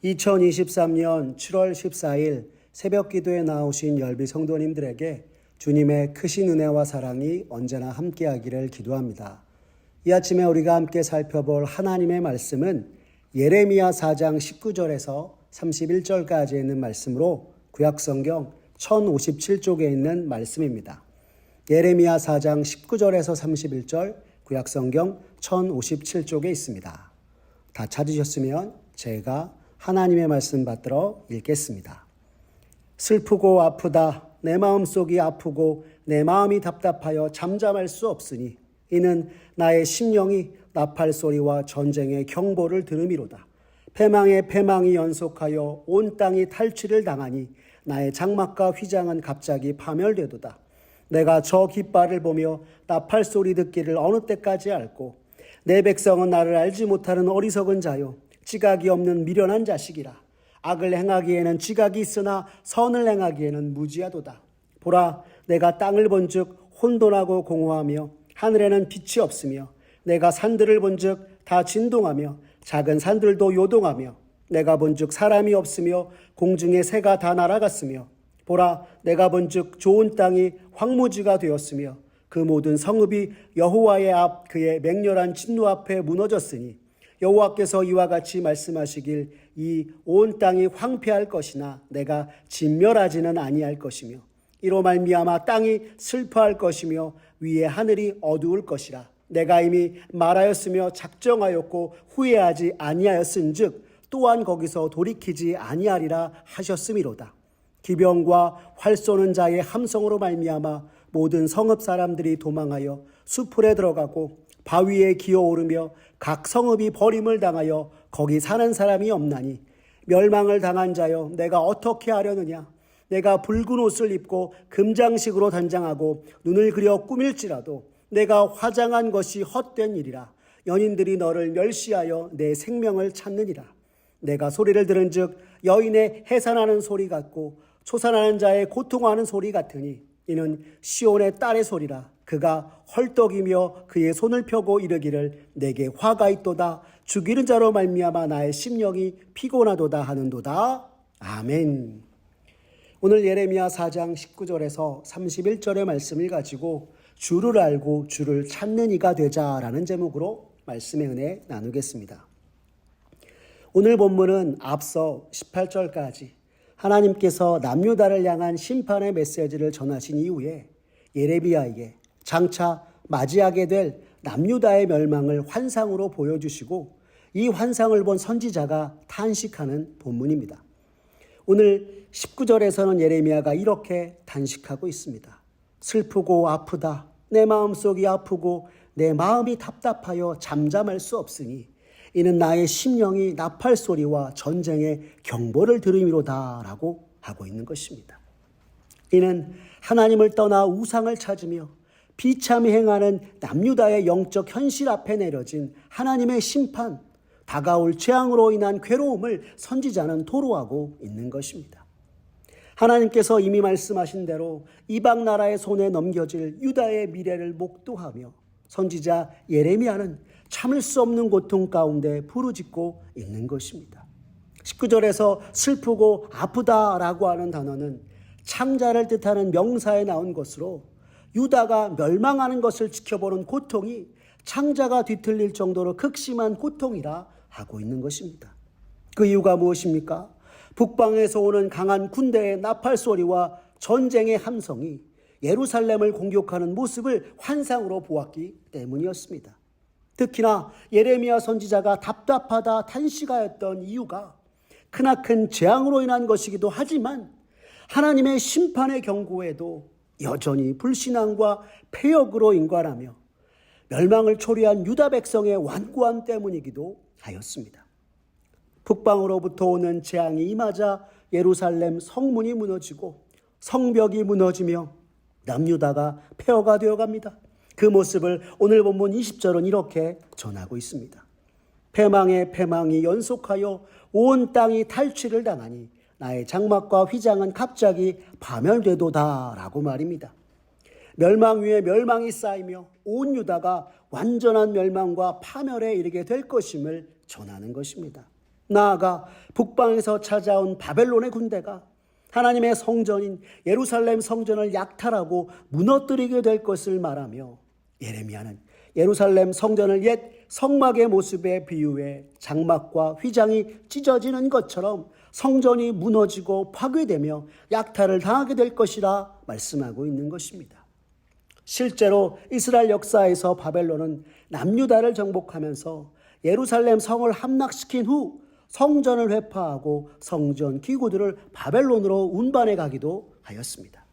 2023년 7월 14일 새벽 기도에 나오신 열비 성도님들에게 주님의 크신 은혜와 사랑이 언제나 함께하기를 기도합니다. 이 아침에 우리가 함께 살펴볼 하나님의 말씀은 예레미야 4장 19절에서 31절까지 있는 말씀으로 구약성경 1057쪽에 있는 말씀입니다. 예레미야 4장 19절에서 31절 구약성경 1057쪽에 있습니다. 다 찾으셨으면 제가 하나님의 말씀 받들어 읽겠습니다. 슬프고 아프다. 내 마음속이 아프고 내 마음이 답답하여 잠잠할 수 없으니 이는 나의 심령이 나팔 소리와 전쟁의 경보를 들음이로다. 패망에 패망이 연속하여 온 땅이 탈취를 당하니 나의 장막과 휘장은 갑자기 파멸되도다. 내가 저 깃발을 보며 나팔 소리 듣기를 어느 때까지 앓고 내 백성은 나를 알지 못하는 어리석은 자요 지각이 없는 미련한 자식이라. 악을 행하기에는 지각이 있으나 선을 행하기에는 무지하도다. 보라, 내가 땅을 본즉 혼돈하고 공허하며 하늘에는 빛이 없으며 내가 산들을 본즉 다 진동하며 작은 산들도 요동하며 내가 본즉 사람이 없으며 공중의 새가 다 날아갔으며 보라, 내가 본즉 좋은 땅이 황무지가 되었으며 그 모든 성읍이 여호와의 앞 그의 맹렬한 진노 앞에 무너졌으니 여호와께서 이와 같이 말씀하시길 이 온 땅이 황폐할 것이나 내가 진멸하지는 아니할 것이며 이로 말미암아 땅이 슬퍼할 것이며 위에 하늘이 어두울 것이라. 내가 이미 말하였으며 작정하였고 후회하지 아니하였은즉 또한 거기서 돌이키지 아니하리라 하셨음이로다. 기병과 활 쏘는 자의 함성으로 말미암아 모든 성읍 사람들이 도망하여 수풀에 들어가고 바위에 기어오르며 각 성읍이 버림을 당하여 거기 사는 사람이 없나니 멸망을 당한 자여 내가 어떻게 하려느냐. 내가 붉은 옷을 입고 금장식으로 단장하고 눈을 그려 꾸밀지라도 내가 화장한 것이 헛된 일이라. 연인들이 너를 멸시하여 내 생명을 찾느니라. 내가 소리를 들은즉 여인의 해산하는 소리 같고 초산하는 자의 고통하는 소리 같으니 이는 시온의 딸의 소리라. 그가 헐떡이며 그의 손을 펴고 이르기를 내게 화가 있도다. 죽이는 자로 말미암아 나의 심령이 피곤하도다 하는도다. 아멘. 오늘 예레미야 4장 19절에서 31절의 말씀을 가지고 주를 알고 주를 찾는 이가 되자라는 제목으로 말씀의 은혜 나누겠습니다. 오늘 본문은 앞서 18절까지 하나님께서 남유다를 향한 심판의 메시지를 전하신 이후에 예레미야에게 장차 맞이하게 될 남유다의 멸망을 환상으로 보여주시고 이 환상을 본 선지자가 탄식하는 본문입니다. 오늘 19절에서는 예레미야가 이렇게 단식하고 있습니다. 슬프고 아프다. 내 마음속이 아프고 내 마음이 답답하여 잠잠할 수 없으니 이는 나의 심령이 나팔 소리와 전쟁의 경보를 들음이로다 라고 하고 있는 것입니다. 이는 하나님을 떠나 우상을 찾으며 비참히 행하는 남유다의 영적 현실 앞에 내려진 하나님의 심판, 다가올 재앙으로 인한 괴로움을 선지자는 토로하고 있는 것입니다. 하나님께서 이미 말씀하신 대로 이방 나라의 손에 넘겨질 유다의 미래를 목도하며 선지자 예레미야는 참을 수 없는 고통 가운데 부르짖고 있는 것입니다. 19절에서 슬프고 아프다라고 하는 단어는 창자를 뜻하는 명사에 나온 것으로 유다가 멸망하는 것을 지켜보는 고통이 창자가 뒤틀릴 정도로 극심한 고통이라 하고 있는 것입니다. 그 이유가 무엇입니까? 북방에서 오는 강한 군대의 나팔 소리와 전쟁의 함성이 예루살렘을 공격하는 모습을 환상으로 보았기 때문이었습니다. 특히나 예레미야 선지자가 답답하다 탄식하였던 이유가 크나큰 재앙으로 인한 것이기도 하지만 하나님의 심판의 경고에도 여전히 불신앙과 패역으로 인관하며 멸망을 초래한 유다 백성의 완고함 때문이기도 하였습니다. 북방으로부터 오는 재앙이 임하자 예루살렘 성문이 무너지고 성벽이 무너지며 남유다가 폐허가 되어갑니다. 그 모습을 오늘 본문 20절은 이렇게 전하고 있습니다. 패망에 패망이 연속하여 온 땅이 탈취를 당하니 나의 장막과 휘장은 갑자기 파멸되도다 라고 말입니다. 멸망 위에 멸망이 쌓이며 온 유다가 완전한 멸망과 파멸에 이르게 될 것임을 전하는 것입니다. 나아가 북방에서 찾아온 바벨론의 군대가 하나님의 성전인 예루살렘 성전을 약탈하고 무너뜨리게 될 것을 말하며 예레미야는 예루살렘 성전을 옛 성막의 모습에 비유해 장막과 휘장이 찢어지는 것처럼 성전이 무너지고 파괴되며 약탈을 당하게 될 것이라 말씀하고 있는 것입니다. 실제로 이스라엘 역사에서 바벨론은 남유다를 정복하면서 예루살렘 성을 함락시킨 후 성전을 회파하고 성전 기구들을 바벨론으로 운반해 가기도 하였습니다.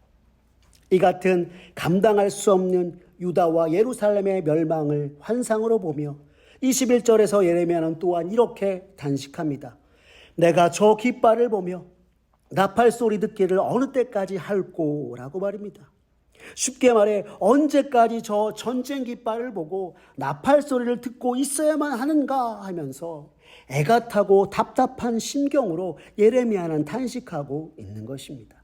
이 같은 감당할 수 없는 유다와 예루살렘의 멸망을 환상으로 보며 21절에서 예레미야는 또한 이렇게 단식합니다. 내가 저 깃발을 보며 나팔 소리 듣기를 어느 때까지 할꼬라고 말입니다. 쉽게 말해 언제까지 저 전쟁 깃발을 보고 나팔 소리를 듣고 있어야만 하는가 하면서 애가 타고 답답한 심경으로 예레미야는 탄식하고 있는 것입니다.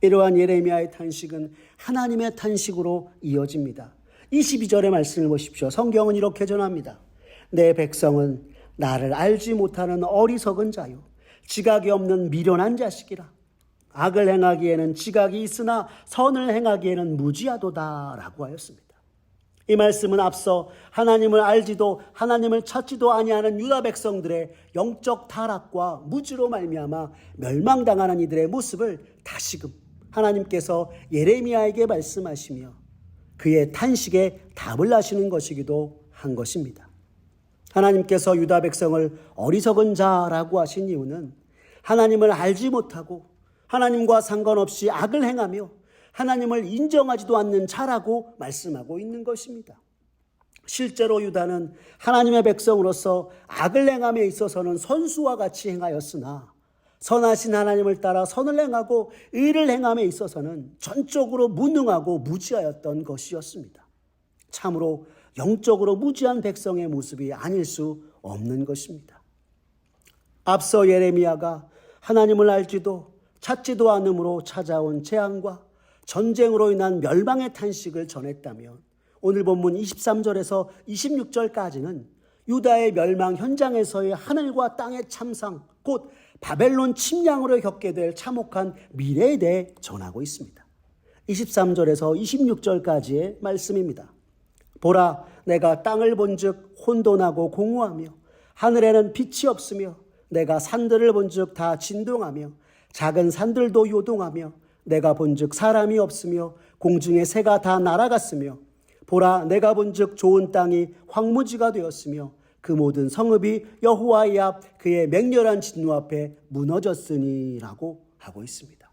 이러한 예레미야의 탄식은 하나님의 탄식으로 이어집니다. 22절의 말씀을 보십시오. 성경은 이렇게 전합니다. 내 백성은 나를 알지 못하는 어리석은 자요 지각이 없는 미련한 자식이라. 악을 행하기에는 지각이 있으나 선을 행하기에는 무지하도다 라고 하였습니다. 이 말씀은 앞서 하나님을 알지도 하나님을 찾지도 아니하는 유다 백성들의 영적 타락과 무지로 말미암아 멸망당하는 이들의 모습을 다시금 하나님께서 예레미야에게 말씀하시며 그의 탄식에 답을 하시는 것이기도 한 것입니다. 하나님께서 유다 백성을 어리석은 자라고 하신 이유는 하나님을 알지 못하고 하나님과 상관없이 악을 행하며 하나님을 인정하지도 않는 자라고 말씀하고 있는 것입니다. 실제로 유다는 하나님의 백성으로서 악을 행함에 있어서는 선수와 같이 행하였으나 선하신 하나님을 따라 선을 행하고 의를 행함에 있어서는 전적으로 무능하고 무지하였던 것이었습니다. 참으로 영적으로 무지한 백성의 모습이 아닐 수 없는 것입니다. 앞서 예레미야가 하나님을 알지도 찾지도 않음으로 찾아온 재앙과 전쟁으로 인한 멸망의 탄식을 전했다면 오늘 본문 23절에서 26절까지는 유다의 멸망 현장에서의 하늘과 땅의 참상, 곧 바벨론 침략으로 겪게 될 참혹한 미래에 대해 전하고 있습니다. 23절에서 26절까지의 말씀입니다. 보라, 내가 땅을 본즉 혼돈하고 공허하며 하늘에는 빛이 없으며 내가 산들을 본즉 다 진동하며 작은 산들도 요동하며 내가 본즉 사람이 없으며 공중의 새가 다 날아갔으며 보라, 내가 본즉 좋은 땅이 황무지가 되었으며 그 모든 성읍이 여호와의 앞 그의 맹렬한 진노 앞에 무너졌으니라고 하고 있습니다.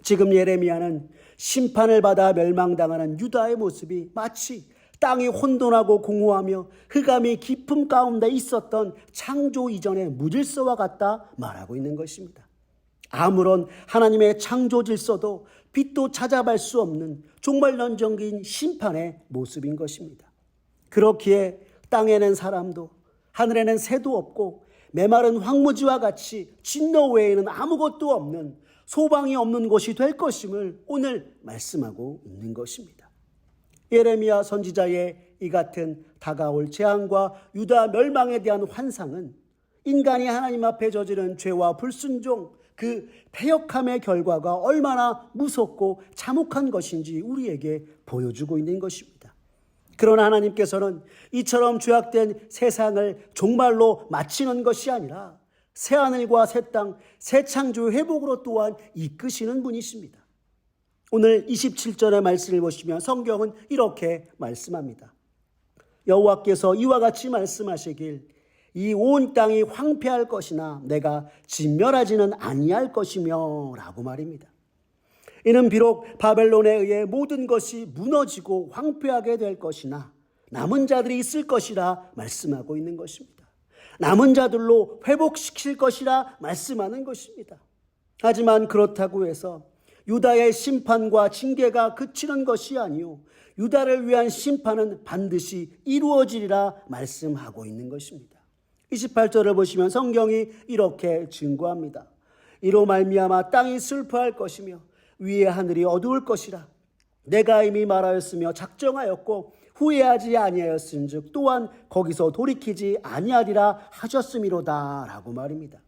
지금 예레미야는 심판을 받아 멸망당하는 유다의 모습이 마치 땅이 혼돈하고 공허하며 흑암이 깊음 가운데 있었던 창조 이전의 무질서와 같다 말하고 있는 것입니다. 아무런 하나님의 창조 질서도 빛도 찾아갈 수 없는 종말론적인 심판의 모습인 것입니다. 그렇기에 땅에는 사람도 하늘에는 새도 없고 메마른 황무지와 같이 진노 외에는 아무것도 없는 소망이 없는 곳이 될 것임을 오늘 말씀하고 있는 것입니다. 예레미야 선지자의 이 같은 다가올 재앙과 유다 멸망에 대한 환상은 인간이 하나님 앞에 저지른 죄와 불순종, 그 패역함의 결과가 얼마나 무섭고 참혹한 것인지 우리에게 보여주고 있는 것입니다. 그러나 하나님께서는 이처럼 죄악된 세상을 종말로 마치는 것이 아니라 새하늘과 새 땅, 새 창조 회복으로 또한 이끄시는 분이십니다. 오늘 27절의 말씀을 보시면 성경은 이렇게 말씀합니다. 여호와께서 이와 같이 말씀하시길 이 온 땅이 황폐할 것이나 내가 진멸하지는 아니할 것이며 라고 말입니다. 이는 비록 바벨론에 의해 모든 것이 무너지고 황폐하게 될 것이나 남은 자들이 있을 것이라 말씀하고 있는 것입니다. 남은 자들로 회복시킬 것이라 말씀하는 것입니다. 하지만 그렇다고 해서 유다의 심판과 징계가 그치는 것이 아니요 유다를 위한 심판은 반드시 이루어지리라 말씀하고 있는 것입니다. 28절을 보시면 성경이 이렇게 증거합니다. 이로 말미암아 땅이 슬퍼할 것이며 위의 하늘이 어두울 것이라. 내가 이미 말하였으며 작정하였고 후회하지 아니하였은즉 또한 거기서 돌이키지 아니하리라 하셨음이로다 라고 말입니다.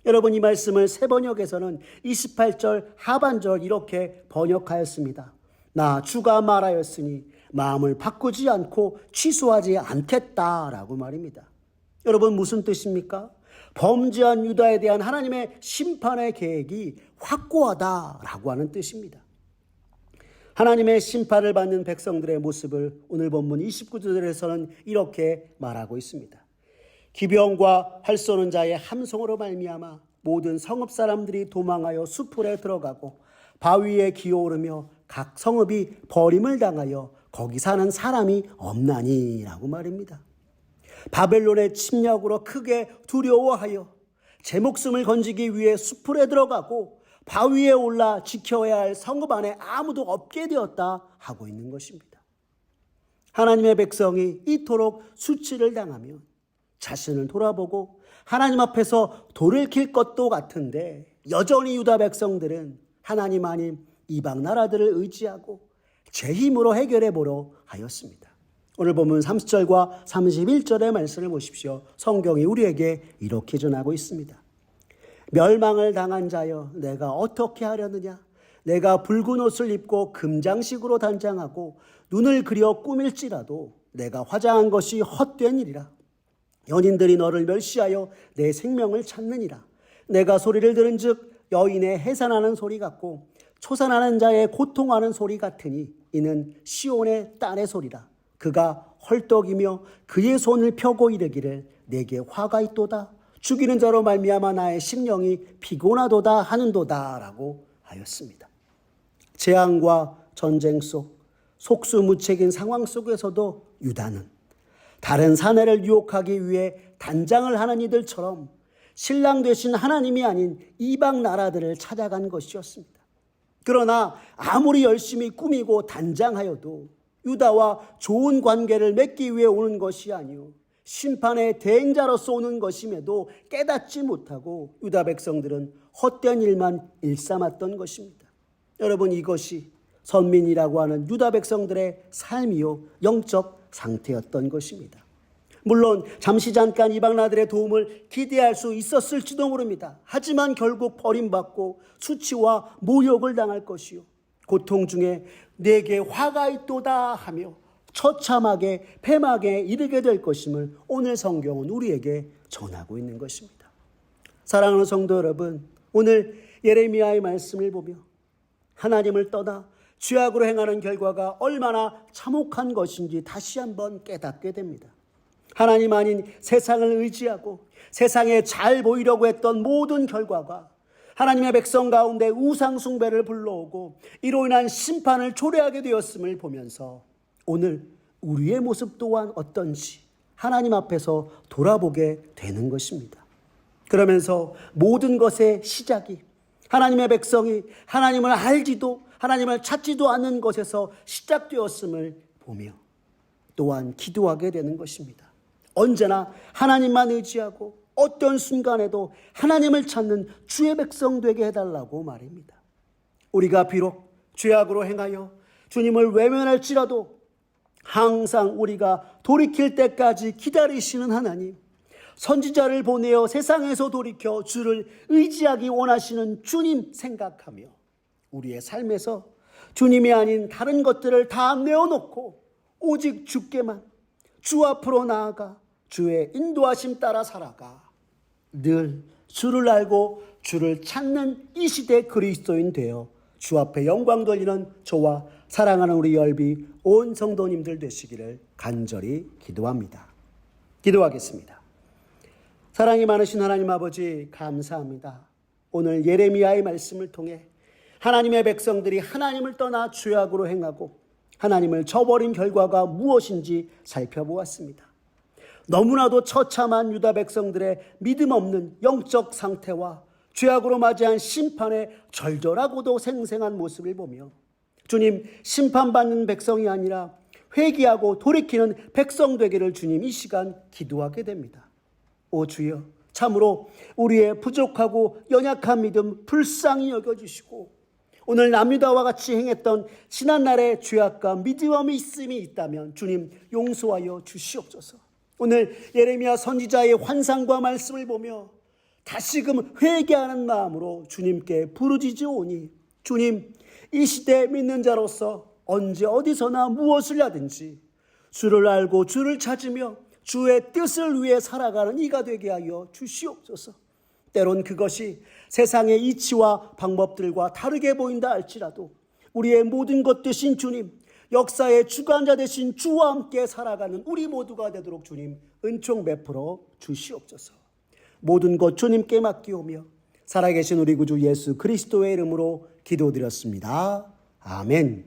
여러분, 이 말씀을 세번역에서는 28절 하반절 이렇게 번역하였습니다. 나 주가 말하였으니 마음을 바꾸지 않고 취소하지 않겠다라고 말입니다. 여러분, 무슨 뜻입니까? 범죄한 유다에 대한 하나님의 심판의 계획이 확고하다라고 하는 뜻입니다. 하나님의 심판을 받는 백성들의 모습을 오늘 본문 29절에서는 이렇게 말하고 있습니다. 기병과 활 쏘는 자의 함성으로 말미암아 모든 성읍 사람들이 도망하여 수풀에 들어가고 바위에 기어오르며 각 성읍이 버림을 당하여 거기 사는 사람이 없나니라고 말입니다. 바벨론의 침략으로 크게 두려워하여 제 목숨을 건지기 위해 수풀에 들어가고 바위에 올라 지켜야 할 성읍 안에 아무도 없게 되었다 하고 있는 것입니다. 하나님의 백성이 이토록 수치를 당하면 자신을 돌아보고 하나님 앞에서 돌이킬 것도 같은데 여전히 유다 백성들은 하나님 아닌 이방 나라들을 의지하고 제 힘으로 해결해 보려 하였습니다. 오늘 보면 30절과 31절의 말씀을 보십시오. 성경이 우리에게 이렇게 전하고 있습니다. 멸망을 당한 자여 내가 어떻게 하려느냐? 내가 붉은 옷을 입고 금장식으로 단장하고 눈을 그려 꾸밀지라도 내가 화장한 것이 헛된 일이라. 연인들이 너를 멸시하여 내 생명을 찾느니라. 내가 소리를 들은즉 여인의 해산하는 소리 같고 초산하는 자의 고통하는 소리 같으니 이는 시온의 딸의 소리라. 그가 헐떡이며 그의 손을 펴고 이르기를 내게 화가 있도다. 죽이는 자로 말미암아 나의 심령이 피곤하도다 하는도다 라고 하였습니다. 재앙과 전쟁 속 속수무책인 상황 속에서도 유다는 다른 사내를 유혹하기 위해 단장을 하는 이들처럼 신랑 되신 하나님이 아닌 이방 나라들을 찾아간 것이었습니다. 그러나 아무리 열심히 꾸미고 단장하여도 유다와 좋은 관계를 맺기 위해 오는 것이 아니요 심판의 대행자로서 오는 것임에도 깨닫지 못하고 유다 백성들은 헛된 일만 일삼았던 것입니다. 여러분, 이것이 선민이라고 하는 유다 백성들의 삶이요 영적 상태였던 것입니다. 물론 잠시 잠깐 이방 나라들의 도움을 기대할 수 있었을지도 모릅니다. 하지만 결국 버림받고 수치와 모욕을 당할 것이요 고통 중에 내게 화가 있도다 하며 처참하게 패막에 이르게 될 것임을 오늘 성경은 우리에게 전하고 있는 것입니다. 사랑하는 성도 여러분, 오늘 예레미야의 말씀을 보며 하나님을 떠나 죄악으로 행하는 결과가 얼마나 참혹한 것인지 다시 한번 깨닫게 됩니다. 하나님 아닌 세상을 의지하고 세상에 잘 보이려고 했던 모든 결과가 하나님의 백성 가운데 우상 숭배를 불러오고 이로 인한 심판을 초래하게 되었음을 보면서 오늘 우리의 모습 또한 어떤지 하나님 앞에서 돌아보게 되는 것입니다. 그러면서 모든 것의 시작이 하나님의 백성이 하나님을 알지도 하나님을 찾지도 않는 것에서 시작되었음을 보며 또한 기도하게 되는 것입니다. 언제나 하나님만 의지하고 어떤 순간에도 하나님을 찾는 주의 백성 되게 해달라고 말입니다. 우리가 비록 죄악으로 행하여 주님을 외면할지라도 항상 우리가 돌이킬 때까지 기다리시는 하나님, 선지자를 보내어 세상에서 돌이켜 주를 의지하기 원하시는 주님 생각하며 우리의 삶에서 주님이 아닌 다른 것들을 다 내어놓고 오직 주께만 주 앞으로 나아가 주의 인도하심 따라 살아가 늘 주를 알고 주를 찾는 이 시대 그리스도인 되어 주 앞에 영광 돌리는 저와 사랑하는 우리 열비 온 성도님들 되시기를 간절히 기도합니다. 기도하겠습니다. 사랑이 많으신 하나님 아버지, 감사합니다. 오늘 예레미야의 말씀을 통해 하나님의 백성들이 하나님을 떠나 죄악으로 행하고 하나님을 저버린 결과가 무엇인지 살펴보았습니다. 너무나도 처참한 유다 백성들의 믿음 없는 영적 상태와 죄악으로 맞이한 심판의 절절하고도 생생한 모습을 보며 주님, 심판받는 백성이 아니라 회개하고 돌이키는 백성 되기를 주님 이 시간 기도하게 됩니다. 오 주여, 참으로 우리의 부족하고 연약한 믿음 불쌍히 여겨주시고 오늘 남유다와 같이 행했던 지난날의 죄악과 믿음이 있음이 있다면 주님 용서하여 주시옵소서. 오늘 예레미야 선지자의 환상과 말씀을 보며 다시금 회개하는 마음으로 주님께 부르짖으오니 주님, 이 시대에 믿는 자로서 언제 어디서나 무엇을 하든지 주를 알고 주를 찾으며 주의 뜻을 위해 살아가는 이가 되게 하여 주시옵소서. 때론 그것이 세상의 이치와 방법들과 다르게 보인다 할지라도 우리의 모든 것 되신 주님, 역사의 주관자 되신 주와 함께 살아가는 우리 모두가 되도록 주님 은총 베풀어 주시옵소서. 모든 것 주님께 맡기오며 살아계신 우리 구주 예수 그리스도의 이름으로 기도드렸습니다. 아멘.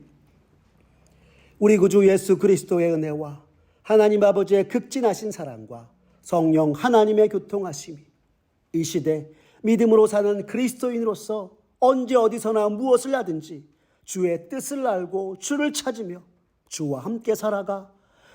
우리 구주 예수 그리스도의 은혜와 하나님 아버지의 극진하신 사랑과 성령 하나님의 교통하심이 이 시대 믿음으로 사는 그리스도인으로서 언제 어디서나 무엇을 하든지 주의 뜻을 알고 주를 찾으며 주와 함께 살아가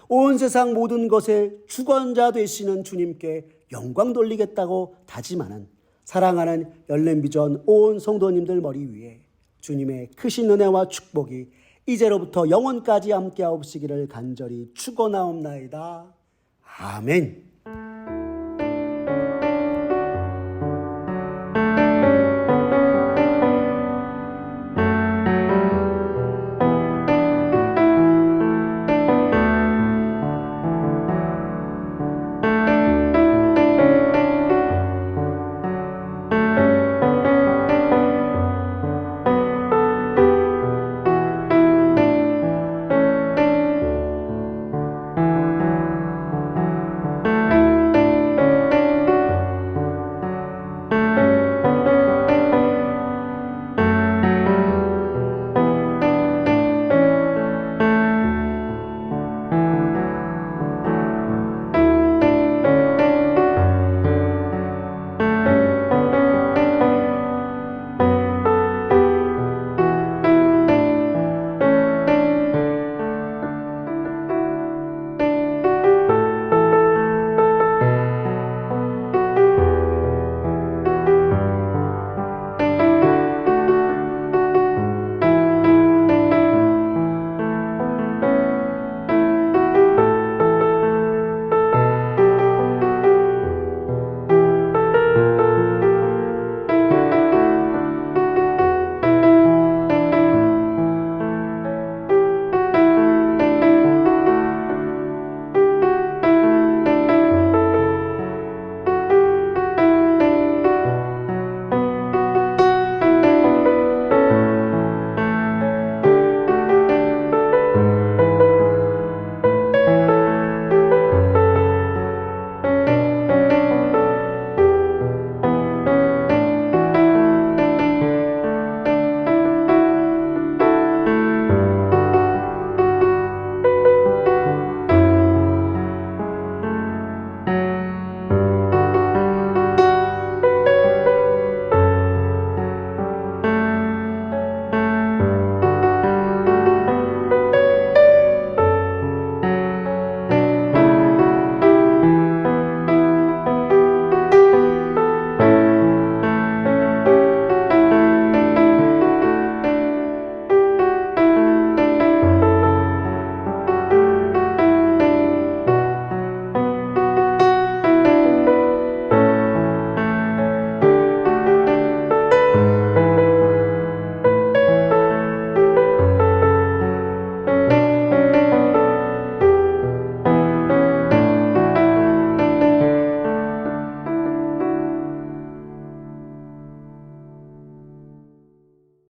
온 세상 모든 것의 주관자 되시는 주님께 영광 돌리겠다고 다짐하는 사랑하는 열린비전 온 성도님들 머리 위에 주님의 크신 은혜와 축복이 이제로부터 영원까지 함께하옵시기를 간절히 축원하옵나이다. 아멘.